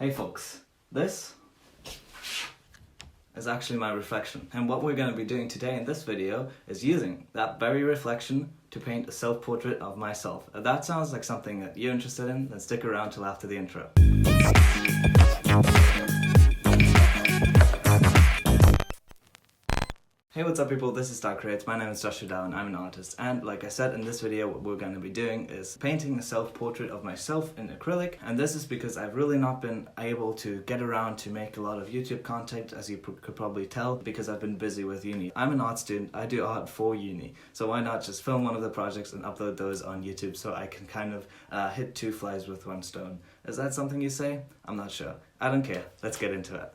Hey folks, this is actually my reflection, and what we're going to be doing today in this video is using that very reflection to paint a self-portrait of myself. If that sounds like something that you're interested in, then stick around till after the intro. Hey, what's up people, this is Star Creates. My name is Joshua Dow and I'm an artist, and like I said, in this video what we're going to be doing is painting a self-portrait of myself in acrylic. And this is because I've really not been able to get around to make a lot of YouTube content, as you could probably tell, because I've been busy with uni. I'm an art student, I do art for uni, so why not just film one of the projects and upload those on YouTube so I can kind of hit two flies with one stone. Is that something you say? I'm not sure. I don't care. Let's get into it.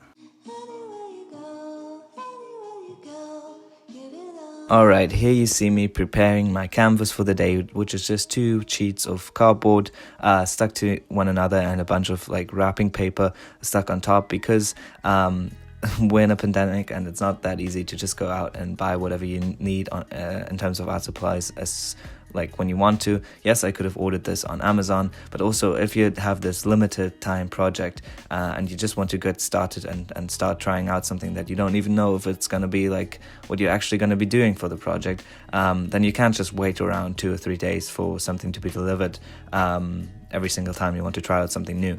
Alright, here you see me preparing my canvas for the day, which is just 2 sheets of cardboard stuck to one another and a bunch of like wrapping paper stuck on top, because we're in a pandemic and it's not that easy to just go out and buy whatever you need in terms of art supplies as like when you want to. Yes, I could have ordered this on Amazon, but also if you have this limited time project and you just want to get started and start trying out something that you don't even know if it's going to be like what you're actually going to be doing for the project, then you can't just wait around 2 or 3 days for something to be delivered every single time you want to try out something new.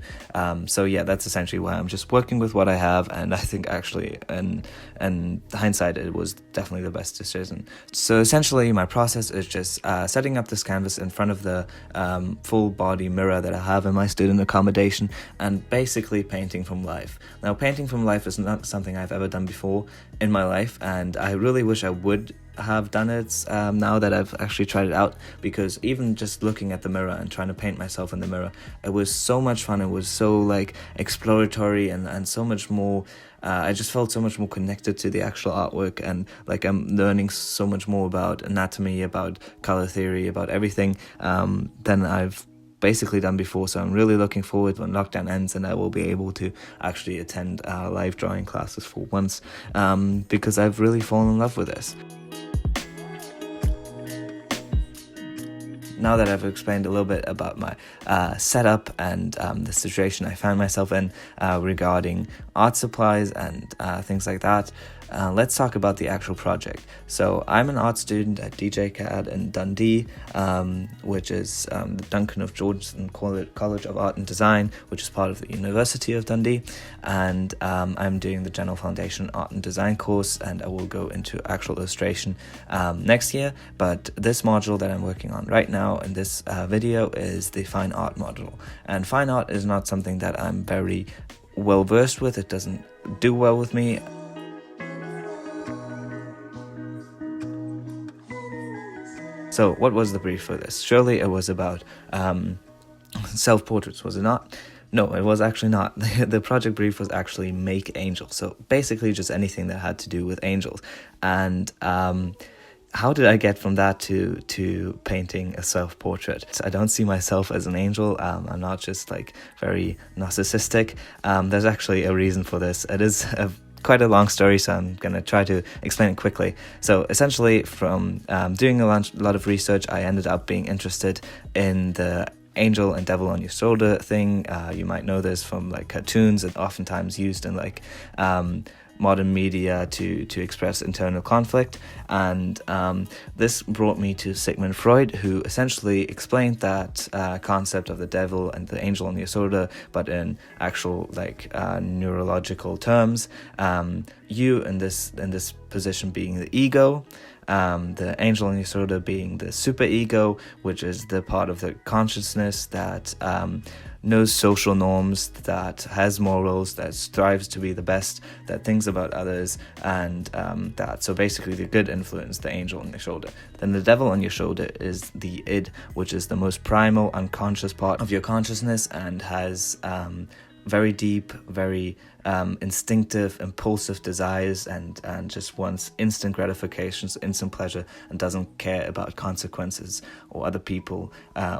So yeah, that's essentially why I'm just working with what I have, and I think actually in hindsight it was definitely the best decision. So essentially my process is just setting up this canvas in front of the full body mirror that I have in my student accommodation and basically painting from life. Now, painting from life is not something I've ever done before in my life, and I really wish I would have done it now that I've actually tried it out, because even just looking at the mirror and trying to paint myself in the mirror, it was so much fun. It was so like exploratory and so much more I just felt so much more connected to the actual artwork, and like I'm learning so much more about anatomy, about color theory, about everything than I've basically done before. So I'm really looking forward when lockdown ends and I will be able to actually attend live drawing classes for once, because I've really fallen in love with this. Now that I've explained a little bit about my setup and the situation I found myself in regarding art supplies and things like that, let's talk about the actual project. So I'm an art student at DJCAD in Dundee, which is the Duncan of Georgeson College of Art and Design, which is part of the University of Dundee, and I'm doing the General Foundation Art and Design course, and I will go into actual illustration next year. But this module that I'm working on right now in this video is the fine art module, and fine art is not something that I'm very well versed with. It doesn't do well with me. So what was the brief for this? Surely it was about self-portraits, was it not? No, it was actually not. The project brief was actually make angels. So basically just anything that had to do with angels. And how did I get from that to painting a self-portrait? I don't see myself as an angel. I'm not just like very narcissistic. There's actually a reason for this. It is quite a long story, so I'm going to try to explain it quickly. So essentially from doing a lot of research, I ended up being interested in the angel and devil on your shoulder thing. You might know this from like cartoons, and oftentimes used in like modern media to express internal conflict. And this brought me to Sigmund Freud, who essentially explained that concept of the devil and the angel on your shoulder, but in actual like neurological terms. You in this position being the ego, the angel on your shoulder being the superego, which is the part of the consciousness that knows social norms, that has morals, that strives to be the best, that thinks about others, and that. So basically the good influence, the angel on your shoulder. Then the devil on your shoulder is the id, which is the most primal, unconscious part of your consciousness, and has very deep, very instinctive, impulsive desires, and just wants instant gratifications, instant pleasure, and doesn't care about consequences or other people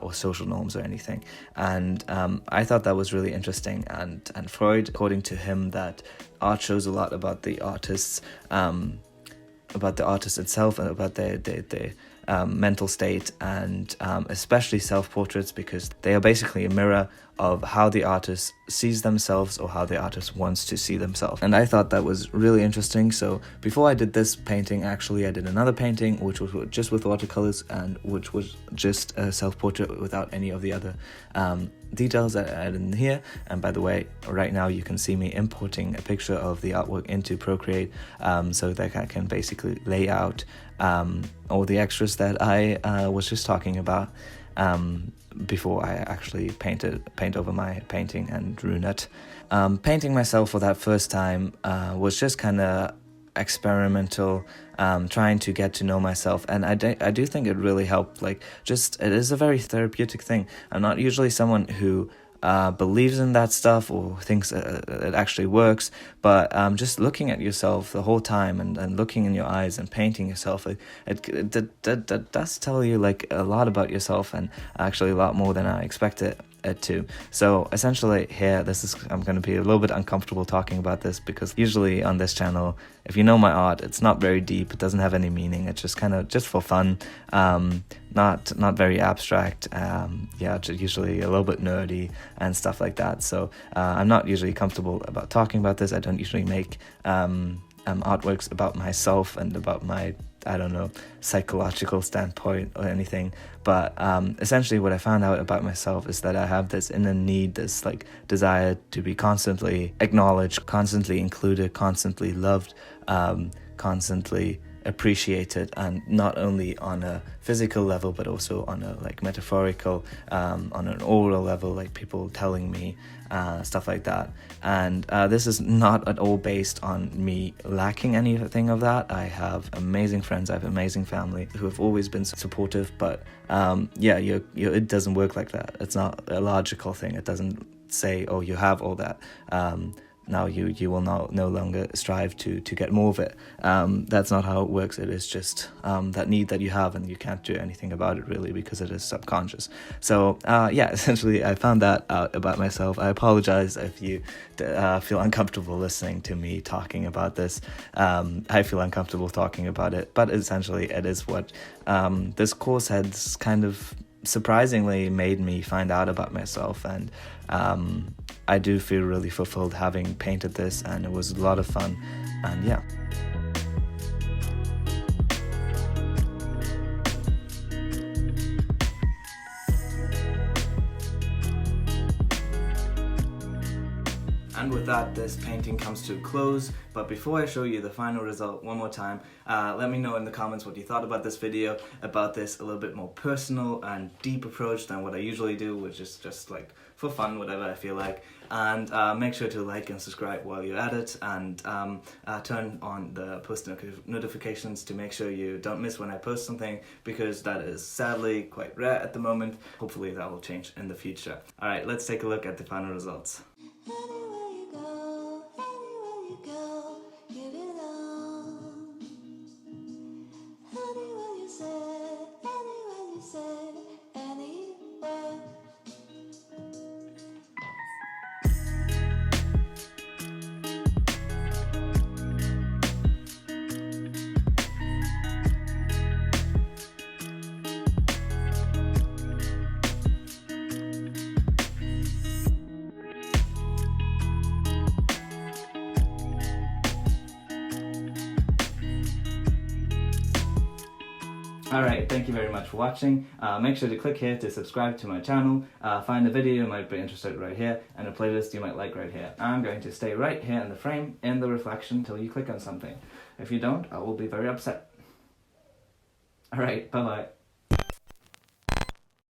or social norms or anything. And I thought that was really interesting. And Freud, according to him, that art shows a lot about the artists, itself, and about their mental state, and especially self-portraits, because they are basically a mirror of how the artist sees themselves or how the artist wants to see themselves. And I thought that was really interesting. So before I did this painting, actually I did another painting which was just with watercolors, and which was just a self-portrait without any of the other details that I added in here. And by the way, right now you can see me importing a picture of the artwork into Procreate, so that I can basically lay out all the extras that I was just talking about before I actually paint over my painting and ruin it. Painting myself for that first time was just kind of experimental, trying to get to know myself, and I do think it really helped. Like, just, it is a very therapeutic thing. I'm not usually someone who believes in that stuff or thinks it actually works, but just looking at yourself the whole time and looking in your eyes and painting yourself, it does tell you like a lot about yourself, and actually a lot more than I expected it to. So essentially here, I'm going to be a little bit uncomfortable talking about this, because usually on this channel, if you know my art, it's not very deep, it doesn't have any meaning, it's just kind of just for fun, not very abstract, usually a little bit nerdy and stuff like that. So I'm not usually comfortable about talking about this. I don't usually make artworks about myself and about my, I don't know, psychological standpoint or anything. But essentially what I found out about myself is that I have this inner need, this like desire to be constantly acknowledged, constantly included, constantly loved, constantly appreciated, and not only on a physical level but also on a like metaphorical, on an oral level, like people telling me stuff like that. And this is not at all based on me lacking anything of that. I have amazing friends, I have amazing family who have always been supportive, but it doesn't work like that. It's not a logical thing. It doesn't say, oh, you have all that, now you will no longer strive to get more of it. That's not how it works. It is just that need that you have, and you can't do anything about it really, because it is subconscious. So essentially I found that out about myself. I apologize if you feel uncomfortable listening to me talking about this. I feel uncomfortable talking about it, but essentially it is what this course has kind of surprisingly made me find out about myself. And I do feel really fulfilled having painted this, and it was a lot of fun. And yeah. And with that, this painting comes to a close. But before I show you the final result one more time, let me know in the comments what you thought about this video, about this a little bit more personal and deep approach than what I usually do, which is just like for fun, whatever I feel like. And make sure to like and subscribe while you're at it, and turn on the post notifications to make sure you don't miss when I post something, because that is sadly quite rare at the moment. Hopefully that will change in the future. Alright, let's take a look at the final results. Alright, thank you very much for watching. Make sure to click here to subscribe to my channel, find a video you might be interested right here, and a playlist you might like right here. I'm going to stay right here in the frame, in the reflection, until you click on something. If you don't, I will be very upset. Alright, bye bye.